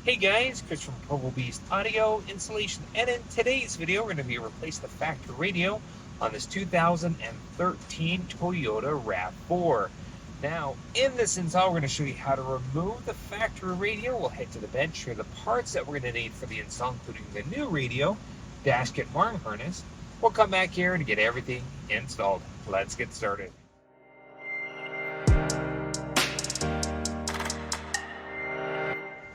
Hey guys, Chris from Purple Beast Audio Installation, and in today's video we're going to be replacing the factory radio on this 2013 Toyota Rav4. Now, in this install we're going to show you how to remove the factory radio. We'll head to the bench, show the parts that we're going to need for the install, including the new radio, dash kit, wiring harness. We'll come back here to get everything installed. Let's get started.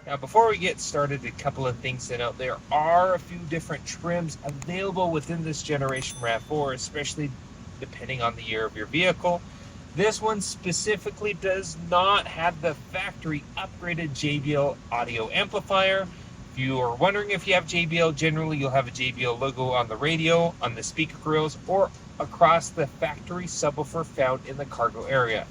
Now, before we get started, a couple of things to note. There are a few different trims available within this generation RAV4, especially depending on the year of your vehicle. This one specifically does not have the factory upgraded JBL audio amplifier. If you are wondering if you have JBL, generally you'll have a JBL logo on the radio, on the speaker grills, or across the factory subwoofer found in the cargo area.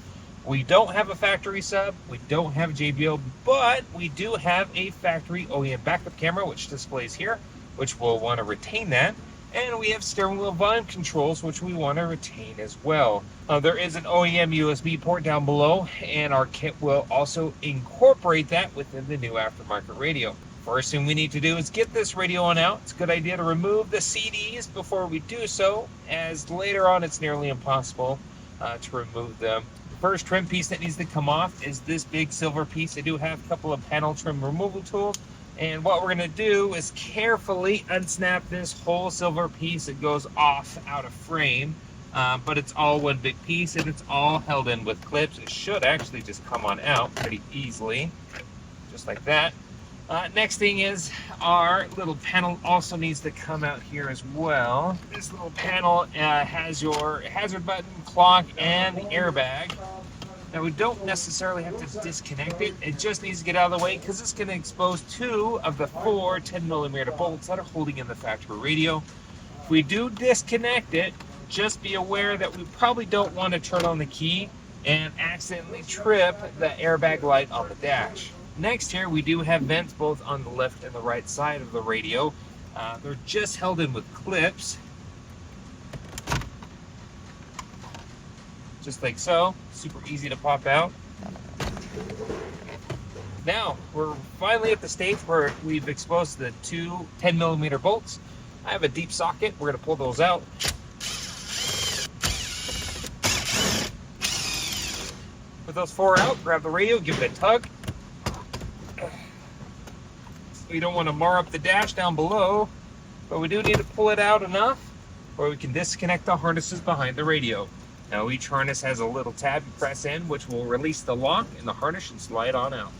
We don't have a factory sub, we don't have JBL, but we do have a factory OEM backup camera, which displays here, which we'll want to retain that. And we have steering wheel volume controls, which we want to retain as well. There is an OEM USB port down below, and our kit will also incorporate that within the new aftermarket radio. First thing we need to do is get this radio on out. It's a good idea to remove the CDs before we do so, as later on it's nearly impossible to remove them. First trim piece that needs to come off is this big silver piece. I do have a couple of panel trim removal tools, and what we're going to do is carefully unsnap this whole silver piece. It goes off out of frame, but it's all one big piece, and it's all held in with clips. It should actually just come on out pretty easily, just like that. Next thing is our little panel also needs to come out here as well. This little panel has your hazard button, clock, and the airbag. Now we don't necessarily have to disconnect it. It just needs to get out of the way because it's going to expose two of the four 10mm bolts that are holding in the factory radio. If we do disconnect it, just be aware that we probably don't want to turn on the key and accidentally trip the airbag light on the dash. Next here, we do have vents both on the left and the right side of the radio. They're just held in with clips. Just like so. Super easy to pop out. Now, we're finally at the stage where we've exposed the two 10mm bolts. I have a deep socket. We're going to pull those out. With those four out, grab the radio, give it a tug. We don't want to mar up the dash down below, but we do need to pull it out enough where we can disconnect the harnesses behind the radio. Now each harness has a little tab you press in, which will release the lock, and the harness should slide on out.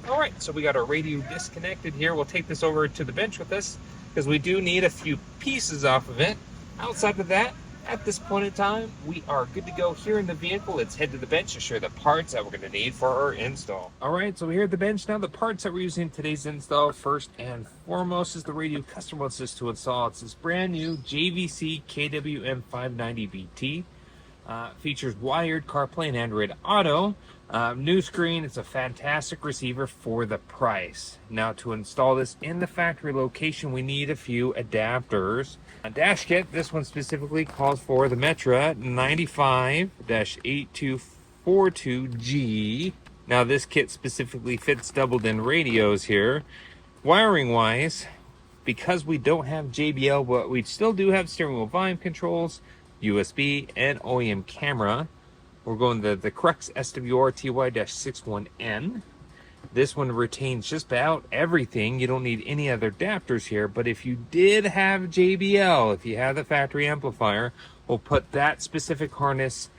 Alright, so we got our radio disconnected here. We'll take this over to the bench with us because we do need a few pieces off of it. Outside of that, at this point in time, we are good to go here in the vehicle. Let's head to the bench to show the parts that we're going to need for our install. All right, so we're here at the bench now. The parts that we're using in today's install, first and foremost, is the radio customer wants us to install. It's this brand new JVC KWM590BT. Features wired CarPlay and Android Auto. New screen. It's a fantastic receiver for the price. Now, to install this in the factory location, we need a few adapters. A dash kit, this one specifically calls for the Metra 95-8242G. Now, this kit specifically fits doubled-in radios here. Wiring-wise, because we don't have JBL, but we still do have steering wheel volume controls, USB, and OEM camera. We're going the Crux SWR TY-61N. This one retains just about everything. You don't need any other adapters here, but if you did have JBL, if you have the factory amplifier, we'll put that specific harness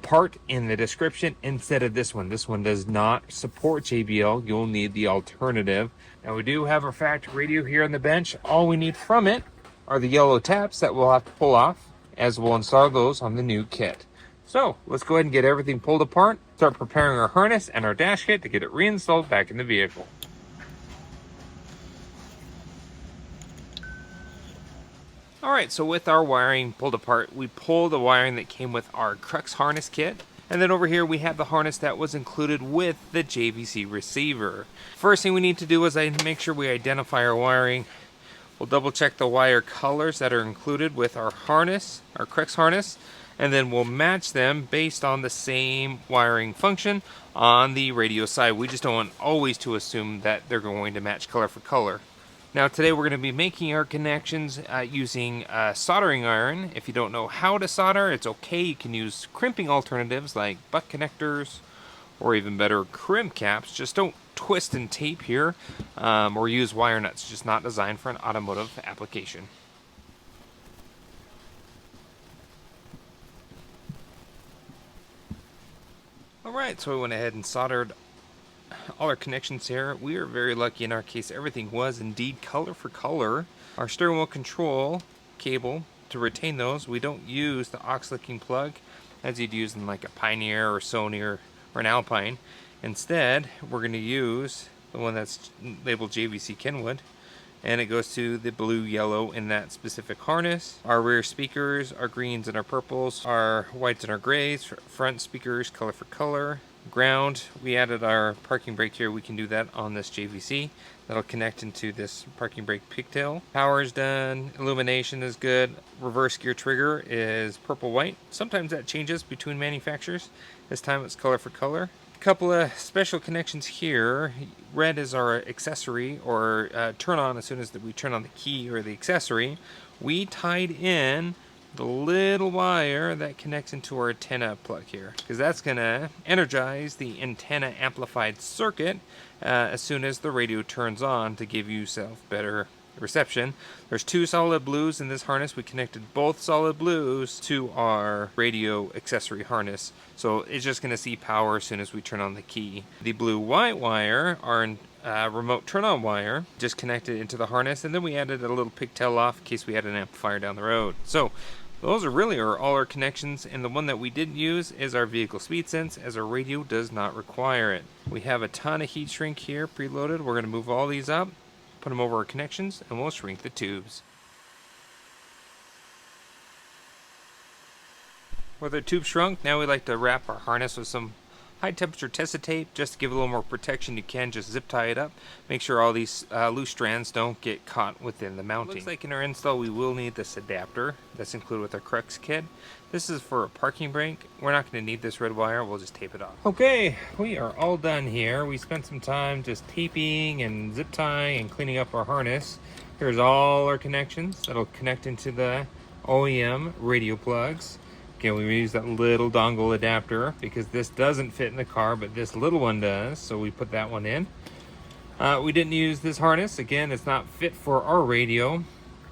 part in the description instead of this one. This one does not support JBL. You'll need the alternative. Now we do have our factory radio here on the bench. All we need from it are the yellow tabs that we'll have to pull off, as we'll install those on the new kit. So let's go ahead and get everything pulled apart, start preparing our harness and our dash kit to get it reinstalled back in the vehicle. Alright, so with our wiring pulled apart, we pulled the wiring that came with our Crux harness kit. And then over here we have the harness that was included with the JVC receiver. First thing we need to do is make sure we identify our wiring. We'll double check the wire colors that are included with our harness, our Crux harness. and then we'll match them based on the same wiring function on the radio side. We just don't want always to assume that they're going to match color for color. Now today we're going to be making our connections using a soldering iron. If you don't know how to solder, it's okay. You can use crimping alternatives like butt connectors, or even better, crimp caps. Just don't twist and tape here, or use wire nuts. Just not designed for an automotive application. Alright, so we went ahead and soldered all our connections here. We are very lucky in our case. Everything was indeed color for color. Our steering wheel control cable, to retain those, we don't use the aux-licking plug as you'd use in like a Pioneer or Sony or an Alpine. Instead, we're going to use the one that's labeled JVC Kenwood, and it goes to the blue yellow in that specific harness. Our rear speakers, our greens and our purples, our whites and our grays. Front speakers, color for color. Ground, we added our parking brake here. We can do that on this JVC. That'll connect into this parking brake pigtail. Power's done. Illumination is good. Reverse gear trigger is purple white. Sometimes that changes between manufacturers. This time it's color for color. A couple of special connections here. Red is our accessory, or turn on as soon as we turn on the key or the accessory. We tied in the little wire that connects into our antenna plug here, because that's going to energize the antenna amplified circuit as soon as the radio turns on to give yourself better reception. There's two solid blues in this harness. We connected both solid blues to our radio accessory harness, so it's just going to see power as soon as we turn on the key. The blue-white wire are remote turn-on wire, just connected into the harness, and then we added a little pigtail off in case we had an amplifier down the road. So those are really all our connections, and the one that we didn't use is our vehicle speed sense, as our radio does not require it. We have a ton of heat shrink here preloaded. We're going to move all these up, put them over our connections, and we'll shrink the tubes. With our tube shrunk, now we like to wrap our harness with some high temperature tessa tape just to give it a little more protection. You can just zip tie it up. Make sure all these loose strands don't get caught within the mounting. Looks like in our install we will need this adapter that's included with our crux kit. This is for a parking brake. We're not going to need this red wire. We'll just tape it off. Okay, we are all done here. We spent some time just taping and zip tying and cleaning up our harness. Here's all our connections that'll connect into the OEM radio plugs. Okay, we use that little dongle adapter because this doesn't fit in the car, but this little one does, so we put that one in. We didn't use this harness. Again, it's not fit for our radio.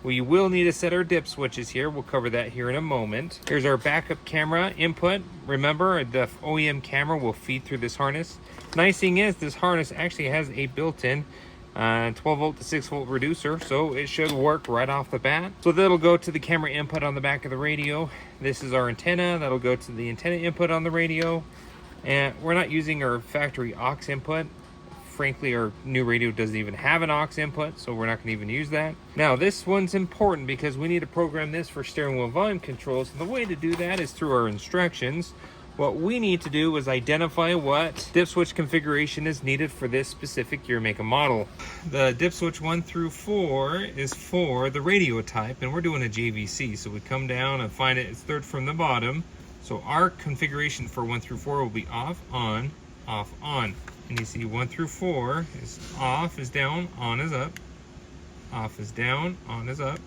We will need to set our dip switches here. We'll cover that here in a moment. Here's our backup camera input. Remember, the OEM camera will feed through this harness. Nice thing is, this harness actually has a built-in 12 volt to 6 volt reducer, so it should work right off the bat. So that'll go to the camera input on the back of the radio. This is our antenna. That'll go to the antenna input on the radio. And we're not using our factory aux input. Frankly, our new radio doesn't even have an aux input, so we're not going to even use that. Now, this one's important because we need to program this for steering wheel volume controls. And the way to do that is through our instructions. What we need to do is identify what dip switch configuration is needed for this specific year, make, and model. The dip switch 1 through 4 is for the radio type, and we're doing a JVC, so we come down and find it. It's third from the bottom. So our configuration for 1 through 4 will be off, on, off, on. And you see 1 through 4 is off is down, on is up. Off is down, on is up.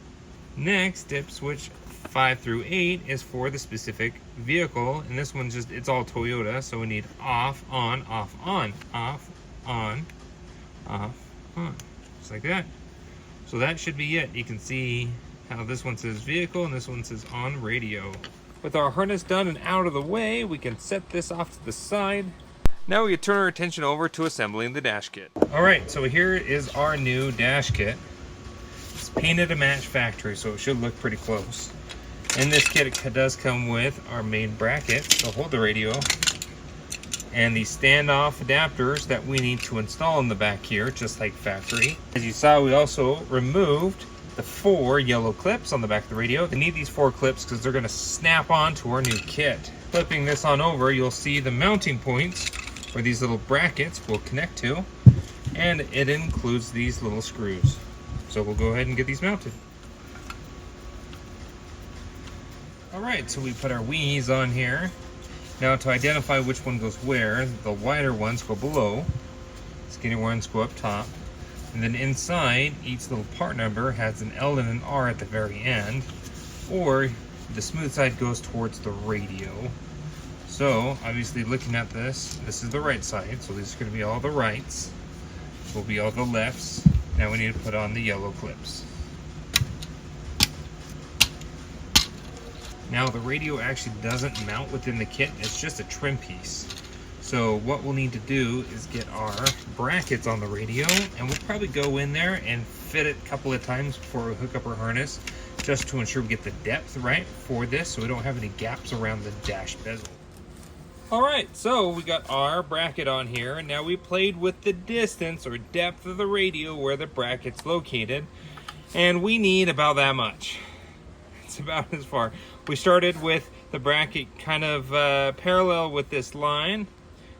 Next, dip switch 5 through 8 is for the specific vehicle, and this one's just, it's all Toyota, so we need off, on, off, on, off, on, just like that. So that should be it. You can see how this one says vehicle and this one says on radio. With our harness done and out of the way, we can set this off to the side. Now we can turn our attention over to assembling the dash kit. Alright, so here is our new dash kit. It's painted to match factory, so it should look pretty close. In this kit, it does come with our main brackets to hold the radio, and the standoff adapters that we need to install in the back here, just like factory. As you saw, we also removed the 4 yellow clips on the back of the radio. We need these 4 clips because they're going to snap on to our new kit. Flipping this on over, you'll see the mounting points where these little brackets will connect to, and it includes these little screws. So we'll go ahead and get these mounted. Alright, so we put our wheeze on here. Now to identify which one goes where, the wider ones go below, skinny ones go up top, and then inside, each little part number has an L and an R at the very end, or the smooth side goes towards the radio. So, obviously looking at this is the right side, so these are going to be all the rights, this will be all the lefts. Now we need to put on the yellow clips. Now the radio actually doesn't mount within the kit, it's just a trim piece. So what we'll need to do is get our brackets on the radio, and we'll probably go in there and fit it a couple of times before we hook up our harness, just to ensure we get the depth right for this so we don't have any gaps around the dash bezel. Alright, so we got our bracket on here, and now we played with the distance or depth of the radio where the bracket's located, and we need about that much. It's about as far. We started with the bracket kind of parallel with this line,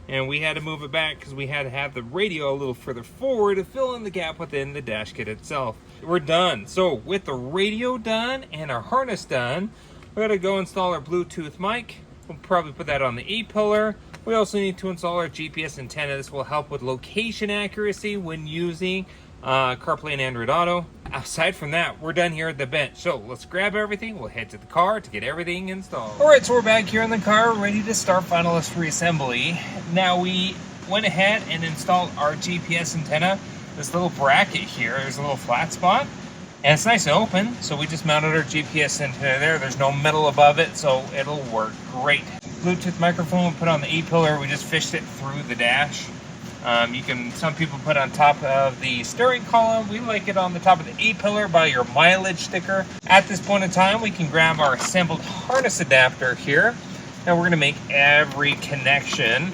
and we had to move it back because we had to have the radio a little further forward to fill in the gap within the dash kit itself. We're done. So with the radio done and our harness done, we're going to go install our Bluetooth mic. We'll probably put that on the E-pillar. We also need to install our GPS antenna. This will help with location accuracy when using CarPlay and Android Auto. Aside from that, we're done here at the bench. So let's grab everything. We'll head to the car to get everything installed. Alright, so we're back here in the car, ready to start finalist reassembly. Now we went ahead and installed our GPS antenna. This little bracket here, there's a little flat spot, and it's nice and open, so we just mounted our GPS antenna there. There's no metal above it, so it'll work great. Bluetooth microphone we put on the E-pillar. We just fished it through the dash. Some people put on top of the steering column. We like it on the top of the E-pillar by your mileage sticker. At this point in time, we can grab our assembled harness adapter here, and we're going to make every connection.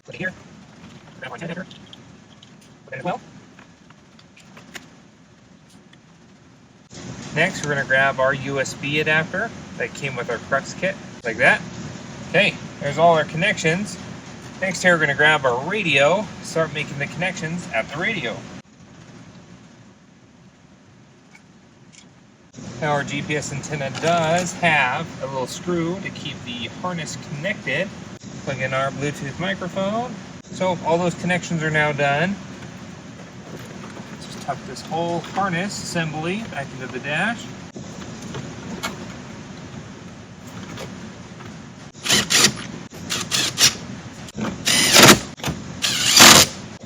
Put it here. Grab our antenna. Put it as well. Next, we're going to grab our USB adapter that came with our Crux kit, like that. Okay, there's all our connections. Next here, we're going to grab our radio, start making the connections at the radio. Now our GPS antenna does have a little screw to keep the harness connected. Plug in our Bluetooth microphone. So all those connections are now done. Just tuck this whole harness assembly back into the dash.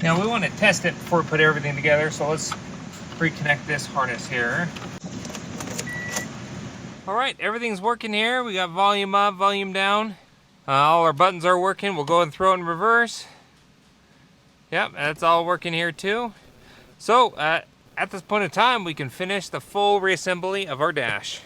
Now we want to test it before we put everything together, so let's reconnect this harness here. Alright, everything's working here. We got volume up, volume down. All our buttons are working. We'll go and throw it in reverse. Yep, that's all working here too. So, at this point in time, we can finish the full reassembly of our dash.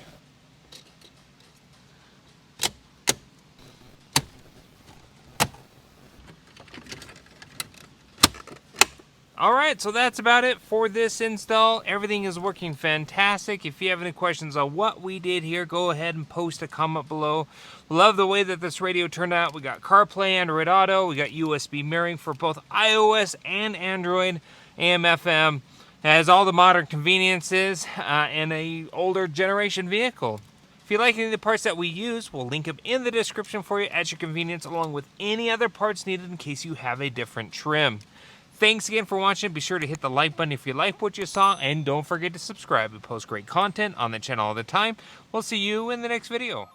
Alright, so that's about it for this install. Everything is working fantastic. If you have any questions on what we did here, go ahead and post a comment below. Love the way that this radio turned out. We got CarPlay, Android Auto, we got USB mirroring for both iOS and Android, AM, FM. It has all the modern conveniences in a older generation vehicle. If you like any of the parts that we use, we'll link them in the description for you at your convenience, along with any other parts needed in case you have a different trim. Thanks again for watching. Be sure to hit the like button if you like what you saw, and don't forget to subscribe. We post great content on the channel all the time. We'll see you in the next video.